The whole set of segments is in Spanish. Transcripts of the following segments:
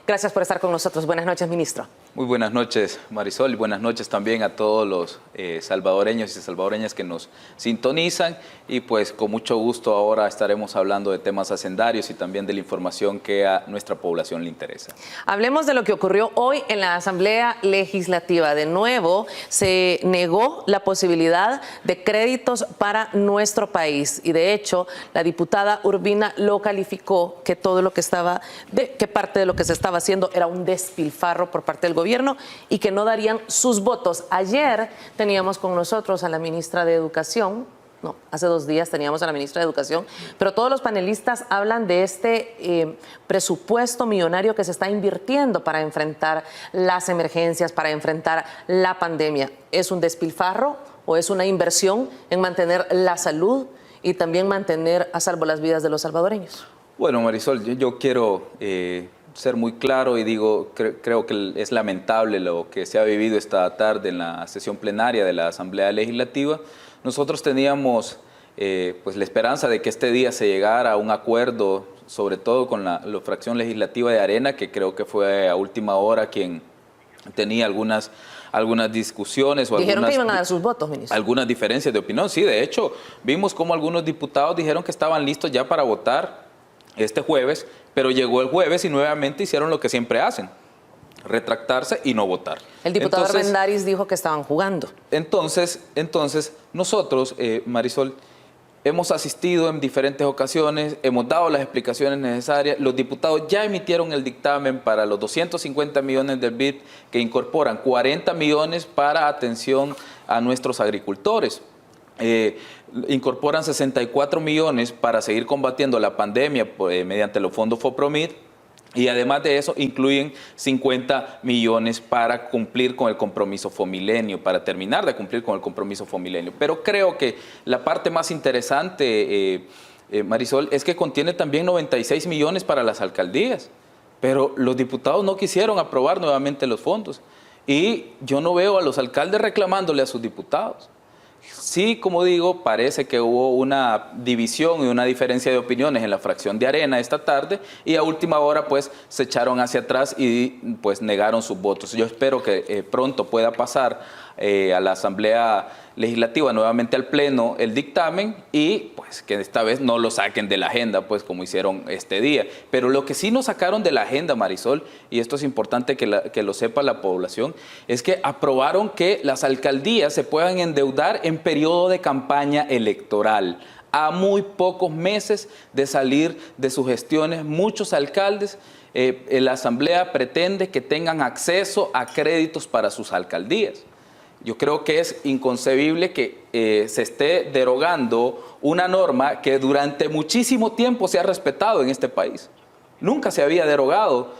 Gracias por estar con nosotros. Buenas noches, ministro. Muy buenas noches, Marisol, y buenas noches también a todos los salvadoreños y salvadoreñas que nos sintonizan. Y pues con mucho gusto ahora estaremos hablando de temas hacendarios y también de la información que a nuestra población le interesa. Hablemos de lo que ocurrió hoy en la Asamblea Legislativa. De nuevo, se negó la posibilidad de créditos para nuestro país. Y de hecho, la diputada Urbina lo calificó que todo lo que que parte de lo que se estaba haciendo era un despilfarro por parte del gobierno y que no darían sus votos. Ayer teníamos con nosotros a la ministra de Educación, no, hace 2 días teníamos a la ministra de Educación, pero todos los panelistas hablan de este presupuesto millonario que se está invirtiendo para enfrentar las emergencias, para enfrentar la pandemia. ¿Es un despilfarro o es una inversión en mantener la salud y también mantener a salvo las vidas de los salvadoreños? Bueno, Marisol, yo quiero ser muy claro y digo, creo que es lamentable lo que se ha vivido esta tarde en la sesión plenaria de la Asamblea Legislativa. Nosotros teníamos pues la esperanza de que este día se llegara a un acuerdo, sobre todo con la fracción legislativa de Arena, que creo que fue a última hora quien tenía algunas discusiones. Dijeron que iban a dar sus votos, ministro. Algunas diferencias de opinión, sí. De hecho, vimos cómo algunos diputados dijeron que estaban listos ya para votar este jueves, pero llegó el jueves y nuevamente hicieron lo que siempre hacen: retractarse y no votar. El diputado Armendáriz dijo que estaban jugando. Entonces nosotros, Marisol, hemos asistido en diferentes ocasiones, hemos dado las explicaciones necesarias. Los diputados ya emitieron el dictamen para los 250 millones del BID, que incorporan 40 millones para atención a nuestros agricultores. Incorporan 64 millones para seguir combatiendo la pandemia mediante los fondos FOPROMID, y además de eso incluyen 50 millones para cumplir con el compromiso FOMilenio, para terminar de cumplir con el compromiso FOMilenio. Pero creo que la parte más interesante, Marisol, es que contiene también 96 millones para las alcaldías, pero los diputados no quisieron aprobar nuevamente los fondos, y yo no veo a los alcaldes reclamándole a sus diputados. Sí, como digo, parece que hubo una división y una diferencia de opiniones en la fracción de Arena esta tarde, y a última hora pues se echaron hacia atrás y pues negaron sus votos. Yo espero que pronto pueda pasar a la Asamblea Legislativa, nuevamente al Pleno, el dictamen, y pues que esta vez no lo saquen de la agenda, pues como hicieron este día. Pero lo que sí nos sacaron de la agenda, Marisol, y esto es importante que lo sepa la población, es que aprobaron que las alcaldías se puedan endeudar en periodo de campaña electoral. A muy pocos meses de salir de sus gestiones, muchos alcaldes, la Asamblea pretende que tengan acceso a créditos para sus alcaldías. Yo creo que es inconcebible que se esté derogando una norma que durante muchísimo tiempo se ha respetado en este país. Nunca se había derogado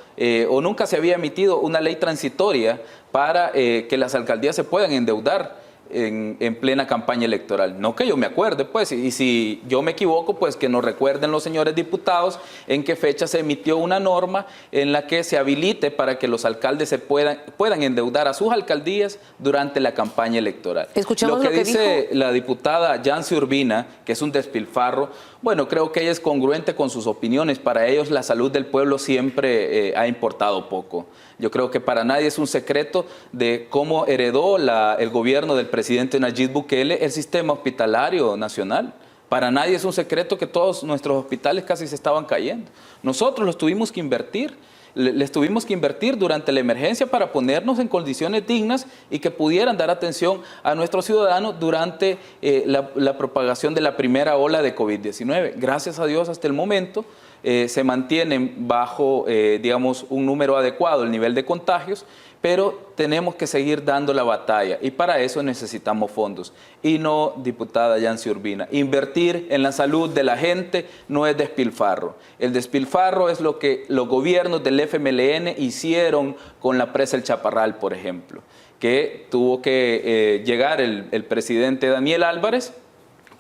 o nunca se había emitido una ley transitoria para que las alcaldías se puedan endeudar en plena campaña electoral. No que yo me acuerde, pues, y si yo me equivoco, pues que nos recuerden los señores diputados en qué fecha se emitió una norma en la que se habilite para que los alcaldes se puedan endeudar a sus alcaldías durante la campaña electoral. Escuchamos lo que dice dijo la diputada Yancy Urbina, que es un despilfarro. Bueno, creo que ella es congruente con sus opiniones. Para ellos la salud del pueblo siempre ha importado poco. Yo creo que para nadie es un secreto de cómo heredó el gobierno del presidente Nayib Bukele el sistema hospitalario nacional. Para nadie es un secreto que todos nuestros hospitales casi se estaban cayendo. Nosotros los tuvimos que invertir. Les tuvimos que invertir durante la emergencia para ponernos en condiciones dignas y que pudieran dar atención a nuestros ciudadanos durante la propagación de la primera ola de COVID-19. Gracias a Dios, hasta el momento se mantienen bajo, digamos, un número adecuado el nivel de contagios, pero tenemos que seguir dando la batalla, y para eso necesitamos fondos. Y no, diputada Yancy Urbina, invertir en la salud de la gente no es despilfarro. El despilfarro es lo que los gobiernos del FMLN hicieron con la presa El Chaparral, por ejemplo, que tuvo que llegar el presidente Daniel Álvarez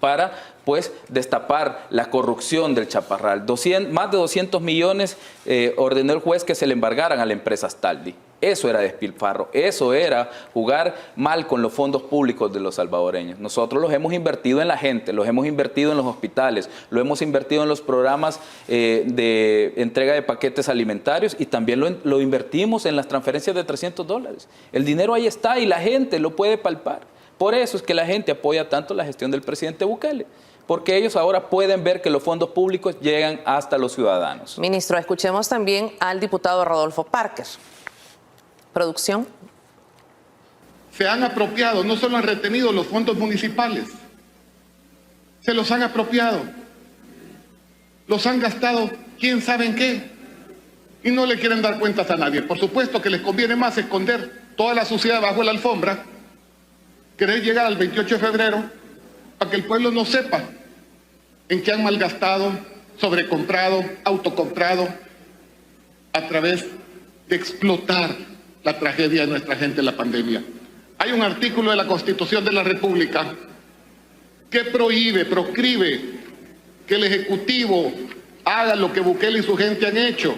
para pues destapar la corrupción del Chaparral. Más de 200 millones ordenó el juez que se le embargaran a la empresa Astaldi. Eso era despilfarro, eso era jugar mal con los fondos públicos de los salvadoreños. Nosotros los hemos invertido en la gente, los hemos invertido en los hospitales, lo hemos invertido en los programas de entrega de paquetes alimentarios y también lo invertimos en las transferencias de $300. El dinero ahí está y la gente lo puede palpar. Por eso es que la gente apoya tanto la gestión del presidente Bukele, porque ellos ahora pueden ver que los fondos públicos llegan hasta los ciudadanos. Ministro, escuchemos también al diputado Rodolfo Parker. Producción. Se han apropiado, no solo han retenido los fondos municipales, se los han apropiado, los han gastado quién sabe en qué, y no le quieren dar cuentas a nadie. Por supuesto que les conviene más esconder toda la suciedad bajo la alfombra, querer llegar al 28 de febrero para que el pueblo no sepa en qué han malgastado, sobrecomprado, autocomprado, a través de explotar la tragedia de nuestra gente en la pandemia. Hay un artículo de la Constitución de la República que proscribe que el Ejecutivo haga lo que Bukele y su gente han hecho,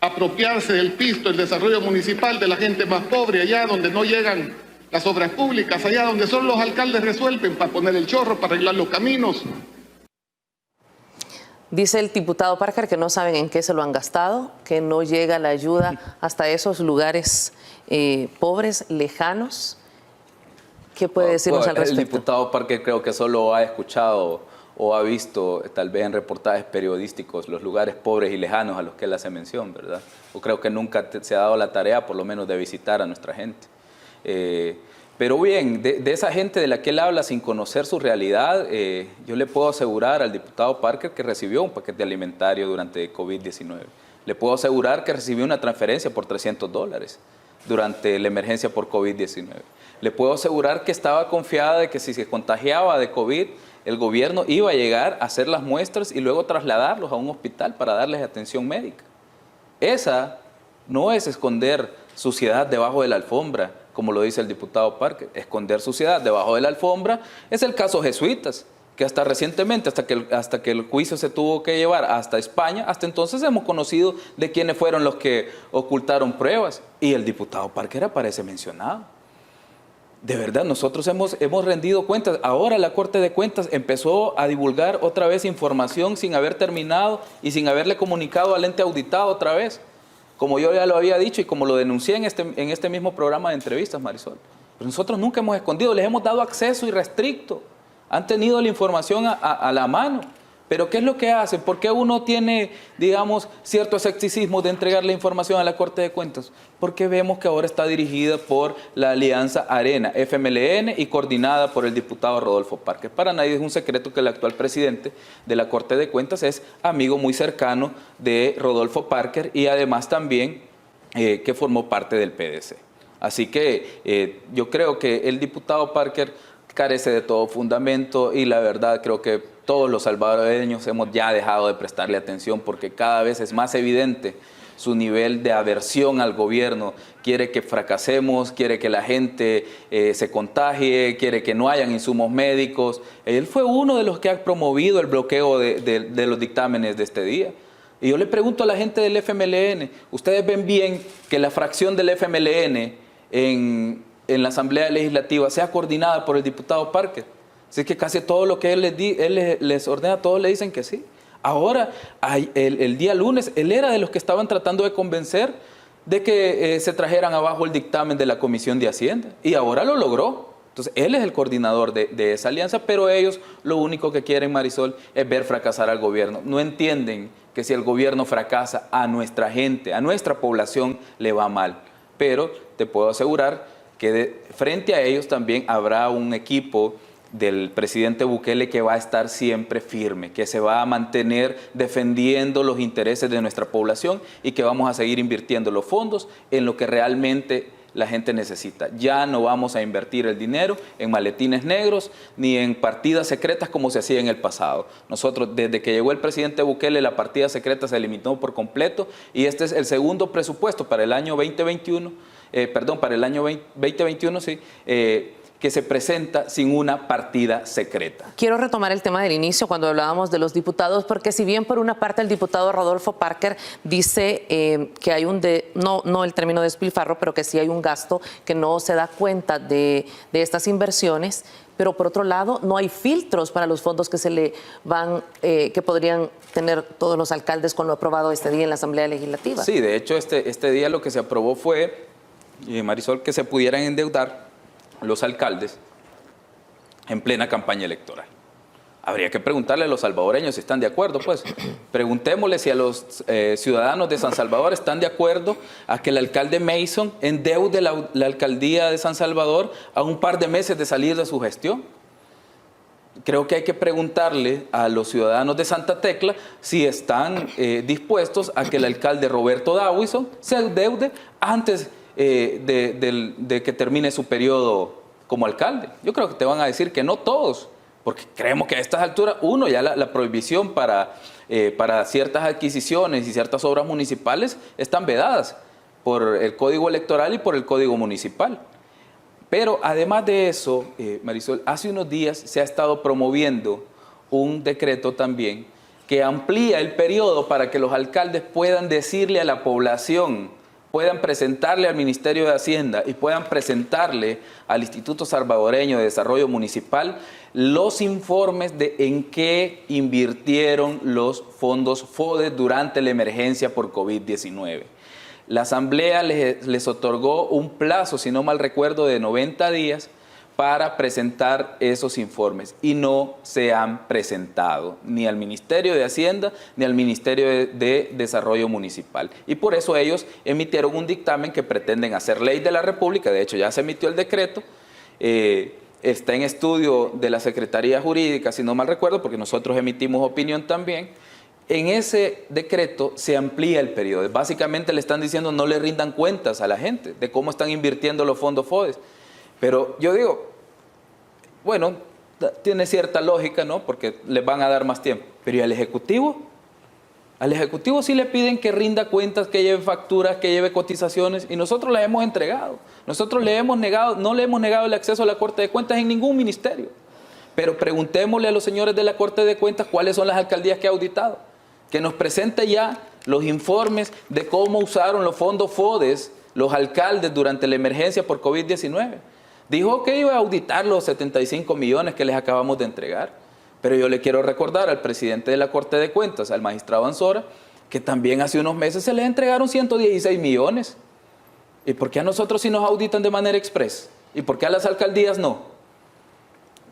apropiarse del pisto, el desarrollo municipal de la gente más pobre, allá donde no llegan las obras públicas, allá donde solo los alcaldes resuelven para poner el chorro, para arreglar los caminos. Dice el diputado Parker que no saben en qué se lo han gastado, que no llega la ayuda hasta esos lugares pobres, lejanos. ¿Qué puede decirnos al respecto? El diputado Parker creo que solo ha escuchado o ha visto tal vez en reportajes periodísticos los lugares pobres y lejanos a los que él hace mención, ¿verdad? O creo que nunca se ha dado la tarea por lo menos de visitar a nuestra gente. Pero bien, de esa gente de la que él habla sin conocer su realidad, yo le puedo asegurar al diputado Parker que recibió un paquete alimentario durante COVID-19. Le puedo asegurar que recibió una transferencia por $300 durante la emergencia por COVID-19. Le puedo asegurar que estaba confiada de que si se contagiaba de COVID, el gobierno iba a llegar a hacer las muestras y luego trasladarlos a un hospital para darles atención médica. Esa no es esconder suciedad debajo de la alfombra, como lo dice el diputado Parker. Esconder suciedad debajo de la alfombra es el caso Jesuitas, que hasta recientemente, hasta que el juicio se tuvo que llevar hasta España, hasta entonces hemos conocido de quiénes fueron los que ocultaron pruebas. Y el diputado Parker aparece mencionado. De verdad, nosotros hemos rendido cuentas. Ahora la Corte de Cuentas empezó a divulgar otra vez información sin haber terminado y sin haberle comunicado al ente auditado otra vez. Como yo ya lo había dicho y como lo denuncié en este mismo programa de entrevistas, Marisol. Pero nosotros nunca hemos escondido, les hemos dado acceso irrestricto. Han tenido la información a la mano. Pero ¿qué es lo que hacen? ¿Por qué uno tiene, digamos, cierto escepticismo de entregar la información a la Corte de Cuentas? Porque vemos que ahora está dirigida por la Alianza Arena, FMLN, y coordinada por el diputado Rodolfo Parker. Para nadie es un secreto que el actual presidente de la Corte de Cuentas es amigo muy cercano de Rodolfo Parker y además también que formó parte del PDC. Así que yo creo que el diputado Parker carece de todo fundamento y la verdad creo que todos los salvadoreños hemos ya dejado de prestarle atención porque cada vez es más evidente su nivel de aversión al gobierno. Quiere que fracasemos, quiere que la gente se contagie, quiere que no hayan insumos médicos. Él fue uno de los que ha promovido el bloqueo de los dictámenes de este día. Y yo le pregunto a la gente del FMLN, ¿ustedes ven bien que la fracción del FMLN en la Asamblea Legislativa sea coordinada por el diputado Parker? Así que casi todo lo que él les ordena, todos le dicen que sí. Ahora, el día lunes, él era de los que estaban tratando de convencer de que se trajeran abajo el dictamen de la Comisión de Hacienda. Y ahora lo logró. Entonces, él es el coordinador de esa alianza, pero ellos lo único que quieren, Marisol, es ver fracasar al gobierno. No entienden que si el gobierno fracasa, a nuestra gente, a nuestra población le va mal. Pero te puedo asegurar que frente a ellos también habrá un equipo del presidente Bukele que va a estar siempre firme, que se va a mantener defendiendo los intereses de nuestra población y que vamos a seguir invirtiendo los fondos en lo que realmente la gente necesita. Ya no vamos a invertir el dinero en maletines negros ni en partidas secretas como se hacía en el pasado. Nosotros, desde que llegó el presidente Bukele, la partida secreta se eliminó por completo y este es el segundo presupuesto para el año 2021, para el año 2021, sí, que se presenta sin una partida secreta. Quiero retomar el tema del inicio cuando hablábamos de los diputados, porque si bien por una parte el diputado Rodolfo Parker dice que hay no el término despilfarro, pero que sí hay un gasto que no se da cuenta de estas inversiones, pero por otro lado no hay filtros para los fondos que se le van, que podrían tener todos los alcaldes con lo aprobado este día en la Asamblea Legislativa. Sí, de hecho este día lo que se aprobó fue, Marisol, que se pudieran endeudar los alcaldes en plena campaña electoral. Habría que preguntarle a los salvadoreños si están de acuerdo, pues. Preguntémosle si a los ciudadanos de San Salvador están de acuerdo a que el alcalde Mason endeude la alcaldía de San Salvador a un par de meses de salir de su gestión. Creo que hay que preguntarle a los ciudadanos de Santa Tecla si están dispuestos a que el alcalde Roberto Dawison se endeude antes de que termine su periodo como alcalde. Yo creo que te van a decir que no todos, porque creemos que a estas alturas, ya la prohibición para ciertas adquisiciones y ciertas obras municipales están vedadas por el Código Electoral y por el Código Municipal. Pero además de eso, Marisol, hace unos días se ha estado promoviendo un decreto también que amplía el periodo para que los alcaldes puedan decirle a la población, puedan presentarle al Ministerio de Hacienda y puedan presentarle al Instituto Salvadoreño de Desarrollo Municipal los informes de en qué invirtieron los fondos FODES durante la emergencia por COVID-19. La Asamblea les otorgó un plazo, si no mal recuerdo, de 90 días para presentar esos informes y no se han presentado ni al Ministerio de Hacienda ni al Ministerio de Desarrollo Municipal. Y por eso ellos emitieron un dictamen que pretenden hacer ley de la República. De hecho, ya se emitió el decreto, está en estudio de la Secretaría Jurídica, si no mal recuerdo, porque nosotros emitimos opinión también. En ese decreto se amplía el periodo. Básicamente le están diciendo no le rindan cuentas a la gente de cómo están invirtiendo los fondos FODES. Pero yo digo, bueno, tiene cierta lógica, ¿no? Porque les van a dar más tiempo. Pero ¿y al Ejecutivo? Al Ejecutivo sí le piden que rinda cuentas, que lleve facturas, que lleve cotizaciones, y nosotros las hemos entregado. Nosotros le hemos negado, no le hemos negado el acceso a la Corte de Cuentas en ningún ministerio. Pero preguntémosle a los señores de la Corte de Cuentas cuáles son las alcaldías que ha auditado. Que nos presente ya los informes de cómo usaron los fondos FODES los alcaldes durante la emergencia por COVID-19. Dijo que iba a auditar los 75 millones que les acabamos de entregar. Pero yo le quiero recordar al presidente de la Corte de Cuentas, al magistrado Ansora, que también hace unos meses se les entregaron 116 millones. ¿Y por qué a nosotros sí nos auditan de manera express? ¿Y por qué a las alcaldías no?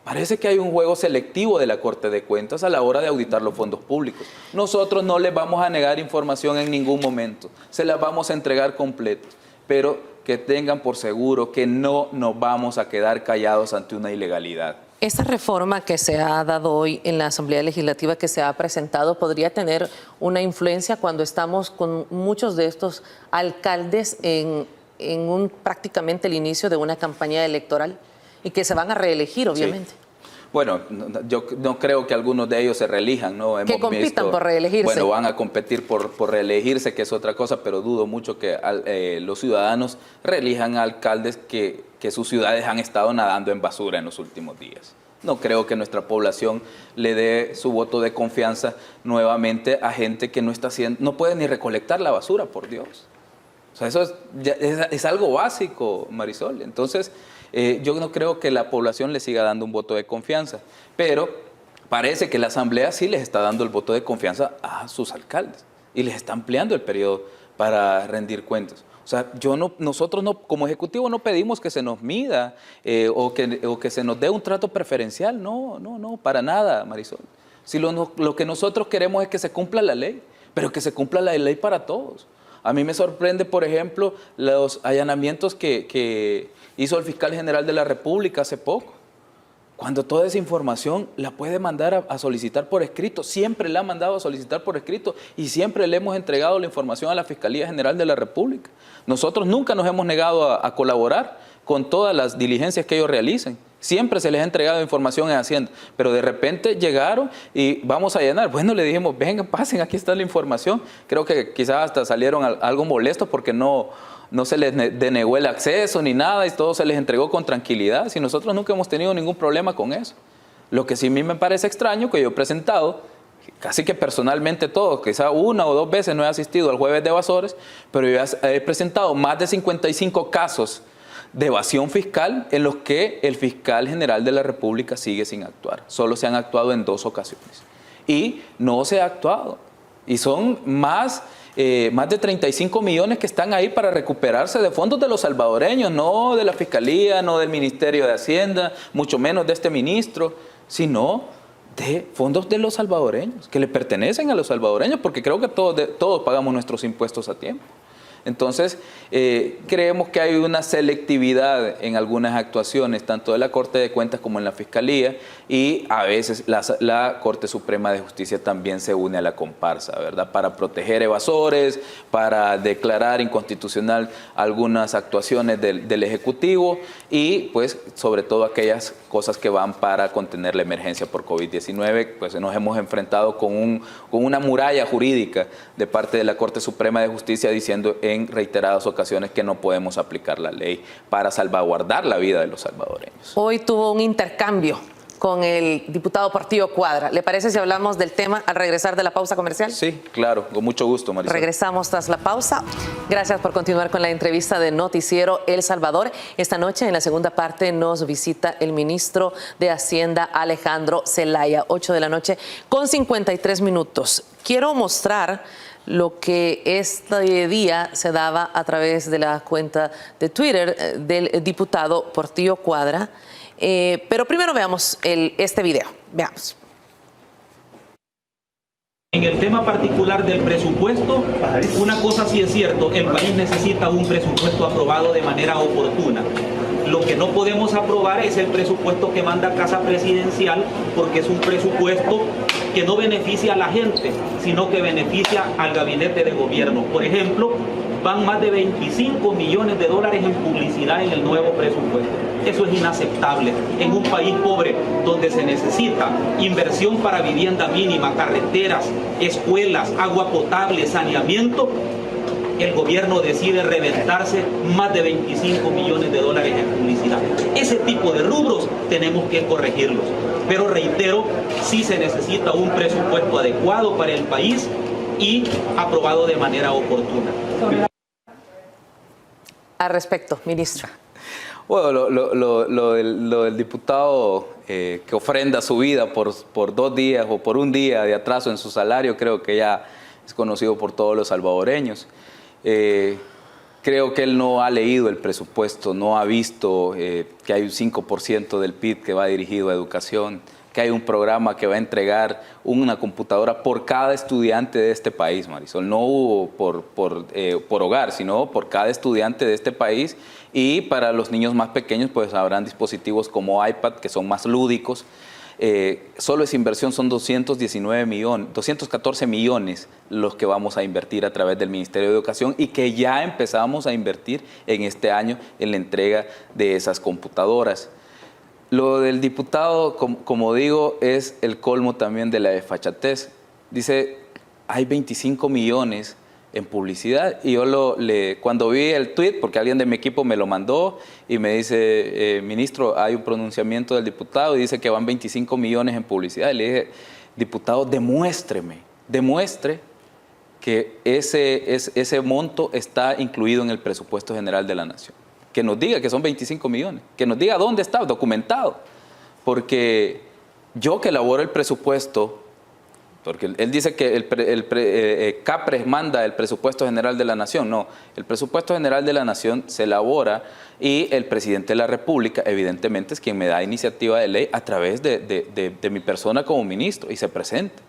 Parece que hay un juego selectivo de la Corte de Cuentas a la hora de auditar los fondos públicos. Nosotros no les vamos a negar información en ningún momento. Se las vamos a entregar completas. Pero que tengan por seguro que no nos vamos a quedar callados ante una ilegalidad. Esta reforma que se ha dado hoy en la Asamblea Legislativa, que se ha presentado, podría tener una influencia cuando estamos con muchos de estos alcaldes en prácticamente el inicio de una campaña electoral y que se van a reelegir, obviamente. Sí. Bueno, yo no creo que algunos de ellos se reelijan, ¿no? Que compitan por reelegirse. Bueno, van a competir por reelegirse, que es otra cosa, pero dudo mucho que los ciudadanos reelijan a alcaldes que sus ciudades han estado nadando en basura en los últimos días. No creo que nuestra población le dé su voto de confianza nuevamente a gente que no puede ni recolectar la basura, por Dios. O sea, eso es algo básico, Marisol. Entonces, yo no creo que la población le siga dando un voto de confianza, pero parece que la Asamblea sí les está dando el voto de confianza a sus alcaldes y les está ampliando el periodo para rendir cuentas. O sea, nosotros como Ejecutivo no pedimos que se nos mida o que se nos dé un trato preferencial. No, para nada, Marisol. Si lo que nosotros queremos es que se cumpla la ley, pero que se cumpla la ley para todos. A mí me sorprende, por ejemplo, los allanamientos que hizo el fiscal general de la República hace poco. Cuando toda esa información la puede mandar a solicitar por escrito, siempre la ha mandado a solicitar por escrito y siempre le hemos entregado la información a la Fiscalía General de la República. Nosotros nunca nos hemos negado a colaborar con todas las diligencias que ellos realicen. Siempre se les ha entregado información en Hacienda, pero de repente llegaron y vamos a llenar. Bueno, le dijimos, vengan, pasen, aquí está la información. Creo que quizás hasta salieron algo molestos porque no se les denegó el acceso ni nada y todo se les entregó con tranquilidad. Si nosotros nunca hemos tenido ningún problema con eso. Lo que sí a mí me parece extraño, que yo he presentado, casi que personalmente todo, quizá 1 o 2 veces no he asistido al Jueves de Evasores, pero yo he presentado más de 55 casos de evasión fiscal en los que el fiscal general de la República sigue sin actuar. Solo se han actuado en 2 ocasiones. Y no se ha actuado. Y son más de 35 millones que están ahí para recuperarse de fondos de los salvadoreños, no de la Fiscalía, no del Ministerio de Hacienda, mucho menos de este ministro, sino de fondos de los salvadoreños, que le pertenecen a los salvadoreños, porque creo que todos pagamos nuestros impuestos a tiempo. Entonces, creemos que hay una selectividad en algunas actuaciones, tanto de la Corte de Cuentas como en la Fiscalía, y a veces la Corte Suprema de Justicia también se une a la comparsa, ¿verdad? Para proteger evasores, para declarar inconstitucional algunas actuaciones del Ejecutivo y, pues, sobre todo aquellas cosas que van para contener la emergencia por COVID-19, pues nos hemos enfrentado con una muralla jurídica de parte de la Corte Suprema de Justicia diciendo en reiteradas ocasiones que no podemos aplicar la ley para salvaguardar la vida de los salvadoreños. Hoy tuvo un intercambio con el diputado Portillo Cuadra. ¿Le parece si hablamos del tema al regresar de la pausa comercial? Sí, claro, con mucho gusto, Marisol. Regresamos tras la pausa. Gracias por continuar con la entrevista de Noticiero El Salvador. Esta noche, en la segunda parte, nos visita el ministro de Hacienda, Alejandro Zelaya, 8 de la noche, con 53 minutos. Quiero mostrar lo que este día se daba a través de la cuenta de Twitter del diputado Portillo Cuadra. Pero primero veamos este video. Veamos. En el tema particular del presupuesto, una cosa sí es cierto, el país necesita un presupuesto aprobado de manera oportuna. Lo que no podemos aprobar es el presupuesto que manda Casa Presidencial, porque es un presupuesto que no beneficia a la gente, sino que beneficia al gabinete de gobierno. Por ejemplo, van más de 25 millones de dólares en publicidad en el nuevo presupuesto. Eso es inaceptable en un país pobre donde se necesita inversión para vivienda mínima, carreteras, escuelas, agua potable, saneamiento. El gobierno decide reventarse más de 25 millones de dólares en publicidad. Ese tipo de rubros tenemos que corregirlos. Pero reitero, sí se necesita un presupuesto adecuado para el país y aprobado de manera oportuna. Al respecto, ministra. Bueno, lo del diputado que ofrenda su vida por 2 días o por 1 día de atraso en su salario, creo que ya es conocido por todos los salvadoreños. Creo que él no ha leído el presupuesto, no ha visto que hay un 5% del PIB que va dirigido a educación, que hay un programa que va a entregar una computadora por cada estudiante de este país, Marisol. No hubo por hogar, sino por cada estudiante de este país. Y para los niños más pequeños, pues habrán dispositivos como iPad, que son más lúdicos. Solo esa inversión son 214 millones los que vamos a invertir a través del Ministerio de Educación y que ya empezamos a invertir en este año en la entrega de esas computadoras. Lo del diputado, como digo, es el colmo también de la desfachatez. Dice, hay 25 millones en publicidad y yo cuando vi el tweet, porque alguien de mi equipo me lo mandó y me dice, ministro, hay un pronunciamiento del diputado y dice que van 25 millones en publicidad. Y le dije, diputado, demuestre que ese monto está incluido en el presupuesto general de la Nación. Que nos diga que son 25 millones, que nos diga dónde está documentado, porque yo que elaboro el presupuesto, porque él dice que CAPRES manda el presupuesto general de la Nación. No, el presupuesto general de la Nación se elabora y el presidente de la República, evidentemente, es quien me da iniciativa de ley a través de mi persona como ministro y se presenta.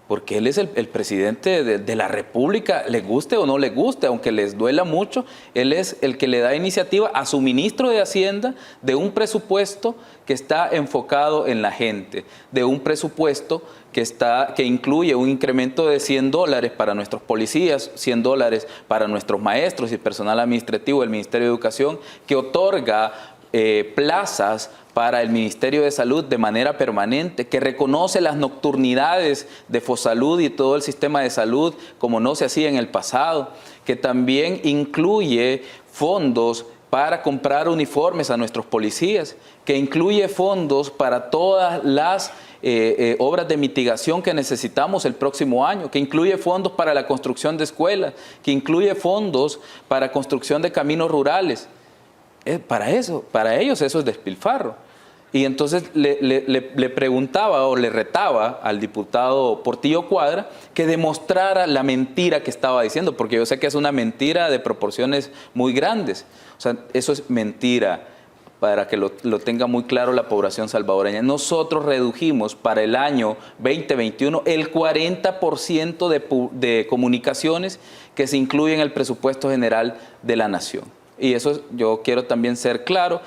Porque él es el presidente de la República, le guste o no le guste, aunque les duela mucho, él es el que le da iniciativa a su ministro de Hacienda de un presupuesto que está enfocado en la gente, de un presupuesto que incluye un incremento de $100 para nuestros policías, $100 para nuestros maestros y personal administrativo del Ministerio de Educación, que otorga plazas para el Ministerio de Salud de manera permanente, que reconoce las nocturnidades de Fosalud y todo el sistema de salud como no se hacía en el pasado, que también incluye fondos para comprar uniformes a nuestros policías, que incluye fondos para todas las obras de mitigación que necesitamos el próximo año, que incluye fondos para la construcción de escuelas, que incluye fondos para construcción de caminos rurales. Para ellos eso es despilfarro. Y entonces le preguntaba o le retaba al diputado Portillo Cuadra que demostrara la mentira que estaba diciendo, porque yo sé que es una mentira de proporciones muy grandes. O sea, eso es mentira, para que lo tenga muy claro la población salvadoreña. Nosotros redujimos para el año 2021 el 40% de comunicaciones que se incluyen en el presupuesto general de la nación. Y eso yo quiero también ser claro.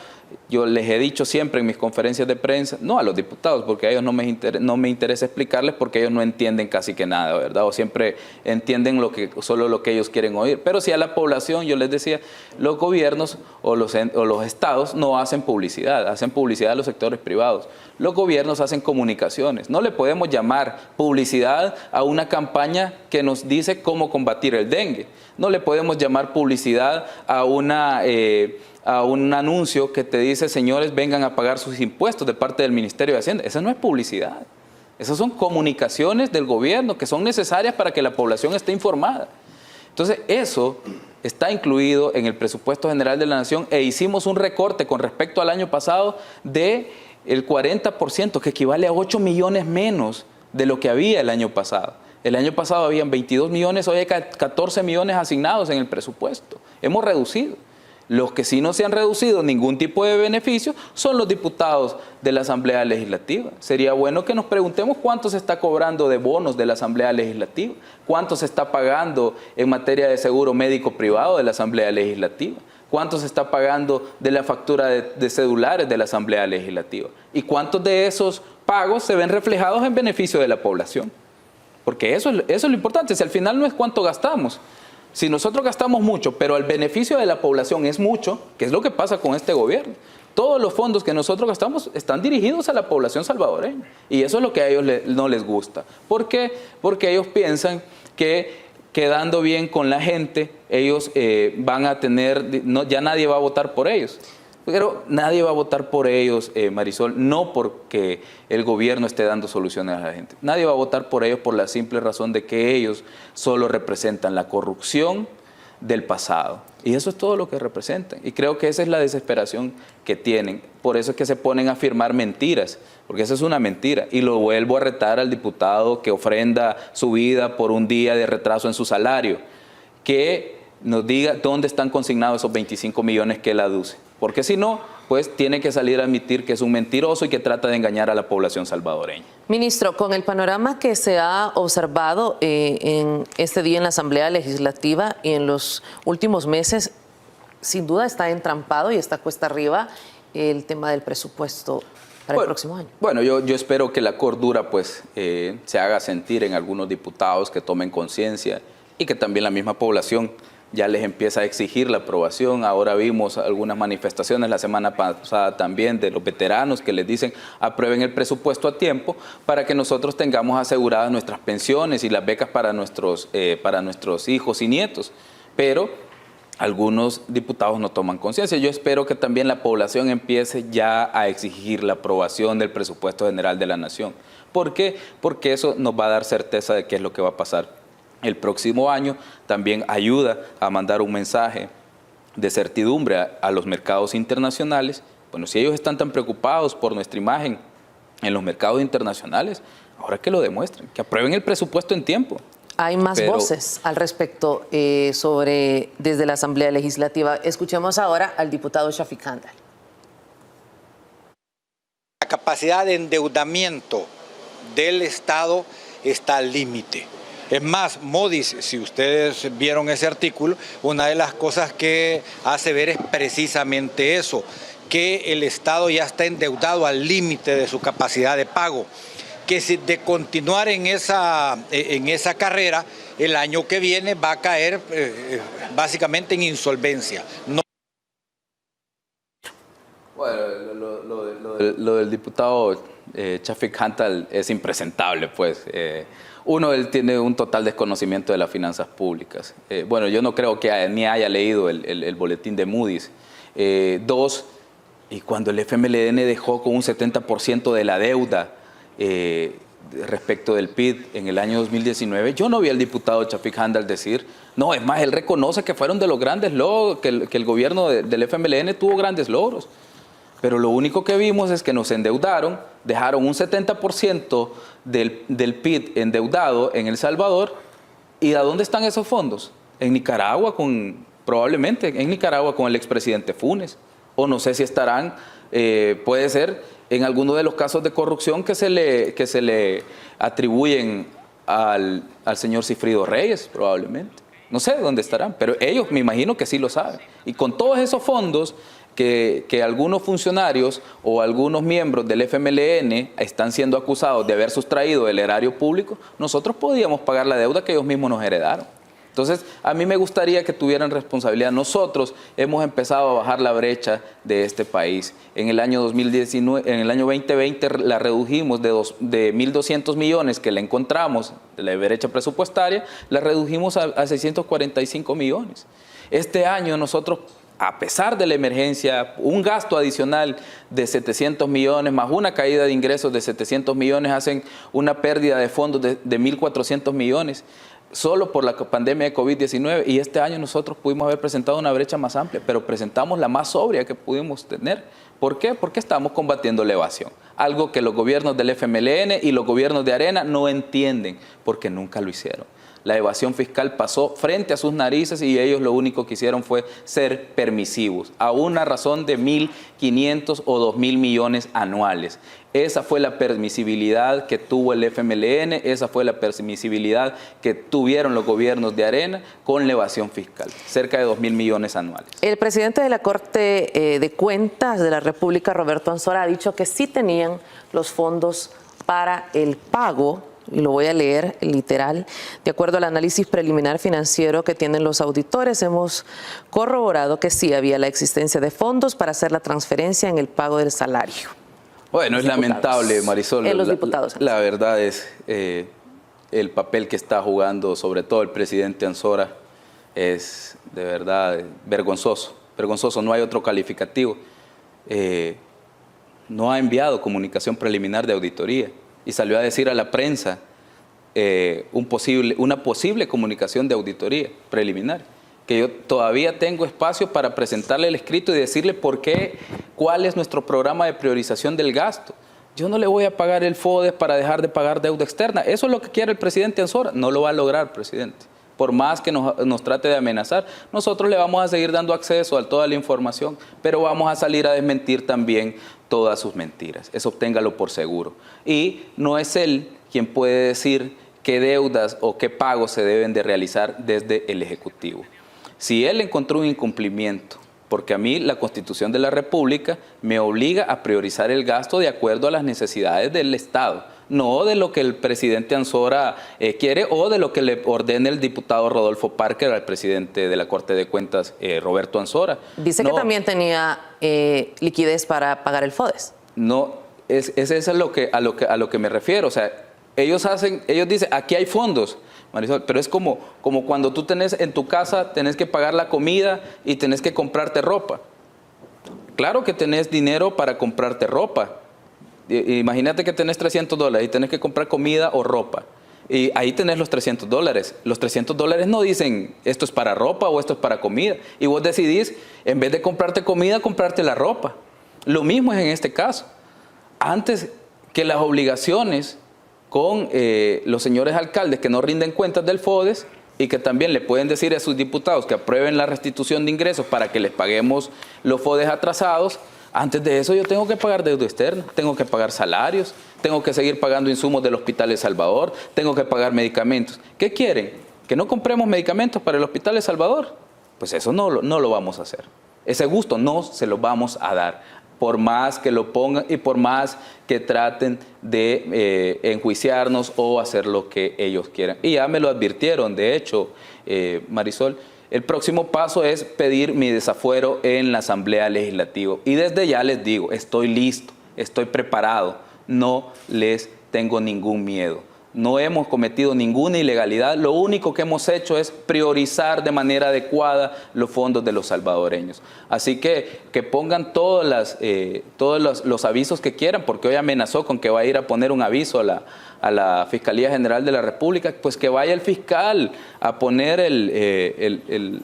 Yo les he dicho siempre en mis conferencias de prensa, no a los diputados, porque a ellos no me interesa explicarles, porque ellos no entienden casi que nada, ¿verdad? O siempre entienden solo lo que ellos quieren oír. Pero sí a la población, yo les decía, los gobiernos o los estados no hacen publicidad a los sectores privados. Los gobiernos hacen comunicaciones. No le podemos llamar publicidad a una campaña que nos dice cómo combatir el dengue. No le podemos llamar publicidad a un anuncio que te dice, señores, vengan a pagar sus impuestos de parte del Ministerio de Hacienda. Esa no es publicidad. Esas son comunicaciones del gobierno que son necesarias para que la población esté informada. Entonces, eso está incluido en el presupuesto general de la Nación e hicimos un recorte con respecto al año pasado del 40%, que equivale a 8 millones menos de lo que había el año pasado. El año pasado habían 22 millones, hoy hay 14 millones asignados en el presupuesto. Hemos reducido. Los que sí no se han reducido ningún tipo de beneficio son los diputados de la Asamblea Legislativa. Sería bueno que nos preguntemos cuánto se está cobrando de bonos de la Asamblea Legislativa, cuánto se está pagando en materia de seguro médico privado de la Asamblea Legislativa, cuánto se está pagando de la factura de celulares de la Asamblea Legislativa y cuántos de esos pagos se ven reflejados en beneficio de la población. Porque eso es lo importante, si al final no es cuánto gastamos. Si nosotros gastamos mucho, pero el beneficio de la población es mucho, que es lo que pasa con este gobierno. Todos los fondos que nosotros gastamos están dirigidos a la población salvadoreña. Y eso es lo que a ellos no les gusta. ¿Por qué? Porque ellos piensan que quedando bien con la gente, ellos van a tener, ya nadie va a votar por ellos. Pero nadie va a votar por ellos, Marisol, no porque el gobierno esté dando soluciones a la gente. Nadie va a votar por ellos por la simple razón de que ellos solo representan la corrupción del pasado. Y eso es todo lo que representan. Y creo que esa es la desesperación que tienen. Por eso es que se ponen a afirmar mentiras, porque esa es una mentira. Y lo vuelvo a retar al diputado que ofrenda su vida por un día de retraso en su salario, que nos diga dónde están consignados esos 25 millones que él aduce. Porque si no, pues tiene que salir a admitir que es un mentiroso y que trata de engañar a la población salvadoreña. Ministro, con el panorama que se ha observado en este día en la Asamblea Legislativa y en los últimos meses, sin duda está entrampado y está cuesta arriba el tema del presupuesto para el próximo año. Bueno, yo espero que la cordura pues se haga sentir en algunos diputados, que tomen conciencia y que también la misma población ya les empieza a exigir la aprobación. Ahora vimos algunas manifestaciones la semana pasada también de los veteranos que les dicen aprueben el presupuesto a tiempo para que nosotros tengamos aseguradas nuestras pensiones y las becas para nuestros hijos y nietos. Pero algunos diputados no toman conciencia. Yo espero que también la población empiece ya a exigir la aprobación del presupuesto general de la Nación. ¿Por qué? Porque eso nos va a dar certeza de qué es lo que va a pasar el próximo año. También ayuda a mandar un mensaje de certidumbre a los mercados internacionales. Bueno, si ellos están tan preocupados por nuestra imagen en los mercados internacionales, ahora que lo demuestren, que aprueben el presupuesto en tiempo. Hay más voces al respecto desde la Asamblea Legislativa. Escuchemos ahora al diputado Shafiq Handal. La capacidad de endeudamiento del Estado está al límite. Es más, Moody's, si ustedes vieron ese artículo, una de las cosas que hace ver es precisamente eso, que el Estado ya está endeudado al límite de su capacidad de pago, que si de continuar en esa carrera, el año que viene va a caer básicamente en insolvencia. No. Bueno, lo lo del diputado Chafik Hantal es impresentable, pues. Uno, él tiene un total desconocimiento de las finanzas públicas. Bueno, yo no creo que ni haya leído el boletín de Moody's. Dos, y cuando el FMLN dejó con un 70% de la deuda respecto del PIB en el año 2019, yo no vi al diputado Chafik Hantal decir, no, es más, él reconoce que fueron de los grandes logros, que el gobierno del FMLN tuvo grandes logros. Pero lo único que vimos es que nos endeudaron, dejaron un 70% del PIB endeudado en El Salvador. ¿Y a dónde están esos fondos? En Nicaragua, probablemente en Nicaragua con el expresidente Funes. O no sé si estarán, puede ser, en alguno de los casos de corrupción que se le atribuyen al señor Sigfrido Reyes, probablemente. No sé dónde estarán, pero ellos me imagino que sí lo saben. Y con todos esos fondos que algunos funcionarios o algunos miembros del FMLN están siendo acusados de haber sustraído del erario público, nosotros podíamos pagar la deuda que ellos mismos nos heredaron. Entonces, a mí me gustaría que tuvieran responsabilidad. Nosotros hemos empezado a bajar la brecha de este país. En el año 2019, en el año 2020 la redujimos de 1.200 millones que la encontramos, de la brecha presupuestaria, la redujimos a 645 millones. Este año nosotros, a pesar de la emergencia, un gasto adicional de 700 millones más una caída de ingresos de 700 millones hacen una pérdida de fondos de 1.400 millones. Solo por la pandemia de COVID-19, y este año nosotros pudimos haber presentado una brecha más amplia, pero presentamos la más sobria que pudimos tener. ¿Por qué? Porque estamos combatiendo la evasión, algo que los gobiernos del FMLN y los gobiernos de Arena no entienden, porque nunca lo hicieron. La evasión fiscal pasó frente a sus narices y ellos lo único que hicieron fue ser permisivos, a una razón de 1.500 o 2.000 millones anuales. Esa fue la permisibilidad que tuvo el FMLN, esa fue la permisibilidad que tuvieron los gobiernos de Arena con la evasión fiscal, cerca de 2.000 millones anuales. El presidente de la Corte de Cuentas de la República, Roberto Ansora, ha dicho que sí tenían los fondos para el pago, y lo voy a leer literal. De acuerdo al análisis preliminar financiero que tienen los auditores, hemos corroborado que sí había la existencia de fondos para hacer la transferencia en el pago del salario. Bueno, es lamentable, Marisol. Los diputados. La verdad es el papel que está jugando, sobre todo el presidente Ansora, es de verdad vergonzoso. Vergonzoso, no hay otro calificativo. No ha enviado comunicación preliminar de auditoría y salió a decir a la prensa una posible comunicación de auditoría preliminar, que yo todavía tengo espacio para presentarle el escrito y decirle cuál es nuestro programa de priorización del gasto. Yo no le voy a pagar el FODES para dejar de pagar deuda externa. Eso es lo que quiere el presidente Ansora. No lo va a lograr, presidente. Por más que nos trate de amenazar, nosotros le vamos a seguir dando acceso a toda la información, pero vamos a salir a desmentir también todas sus mentiras. Eso téngalo por seguro. Y no es él quien puede decir qué deudas o qué pagos se deben de realizar desde el Ejecutivo. Si él encontró un incumplimiento, porque a mí la Constitución de la República me obliga a priorizar el gasto de acuerdo a las necesidades del Estado, no de lo que el presidente Ansora quiere o de lo que le ordene el diputado Rodolfo Parker al presidente de la Corte de Cuentas, Roberto Ansora. Dice que también tenía liquidez para pagar el FODES. No, es a lo que me refiero. O sea, ellos dicen, aquí hay fondos, Marisol, pero es como cuando tú tenés en tu casa, tenés que pagar la comida y tenés que comprarte ropa. Claro que tenés dinero para comprarte ropa. Imagínate que tenés $300 y tenés que comprar comida o ropa. Y ahí tenés los $300. Los $300 no dicen esto es para ropa o esto es para comida. Y vos decidís, en vez de comprarte comida, comprarte la ropa. Lo mismo es en este caso. Antes que las obligaciones con los señores alcaldes que no rinden cuentas del FODES y que también le pueden decir a sus diputados que aprueben la restitución de ingresos para que les paguemos los FODES atrasados. Antes de eso yo tengo que pagar deuda externa, tengo que pagar salarios, tengo que seguir pagando insumos del Hospital de Salvador, tengo que pagar medicamentos. ¿Qué quieren? ¿Que no compremos medicamentos para el Hospital de Salvador? Pues eso no lo vamos a hacer. Ese gusto no se lo vamos a dar, por más que lo pongan y por más que traten de enjuiciarnos o hacer lo que ellos quieran. Y ya me lo advirtieron, de hecho, Marisol. El próximo paso es pedir mi desafuero en la Asamblea Legislativa. Y desde ya les digo, estoy listo estoy preparado, no les tengo ningún miedo. No hemos cometido ninguna ilegalidad, lo único que hemos hecho es priorizar de manera adecuada los fondos de los salvadoreños. Así que pongan todos los avisos que quieran, porque hoy amenazó con que va a ir a poner un aviso a la Fiscalía General de la República, pues que vaya el fiscal a poner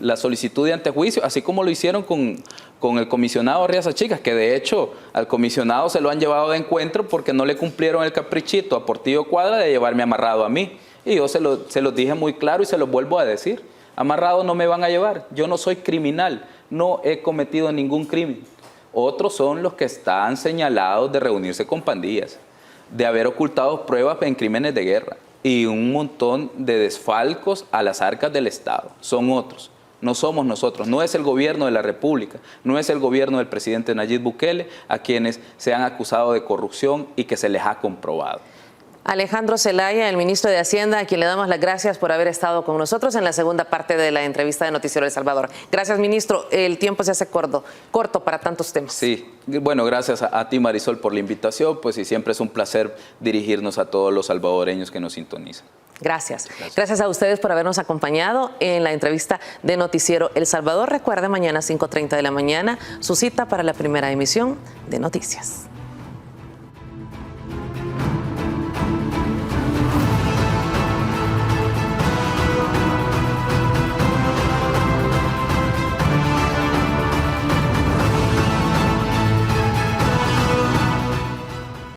la solicitud de antejuicio, así como lo hicieron con el comisionado Arriaza Chicas, que de hecho al comisionado se lo han llevado de encuentro porque no le cumplieron el caprichito a Portillo Cuadra de llevarme amarrado a mí. Y yo se los dije muy claro y se los vuelvo a decir. Amarrado no me van a llevar, yo no soy criminal, no he cometido ningún crimen. Otros son los que están señalados de reunirse con pandillas, de haber ocultado pruebas en crímenes de guerra y un montón de desfalcos a las arcas del Estado. Son otros. No somos nosotros, no es el gobierno de la República, no es el gobierno del presidente Nayib Bukele a quienes se han acusado de corrupción y que se les ha comprobado. Alejandro Zelaya, el ministro de Hacienda, a quien le damos las gracias por haber estado con nosotros en la segunda parte de la entrevista de Noticiero El Salvador. Gracias, ministro. El tiempo se hace corto para tantos temas. Sí, bueno, gracias a ti, Marisol, por la invitación, pues y siempre es un placer dirigirnos a todos los salvadoreños que nos sintonizan. Gracias. Gracias a ustedes por habernos acompañado en la entrevista de Noticiero El Salvador. Recuerde, mañana 5:30 de la mañana, su cita para la primera emisión de Noticias.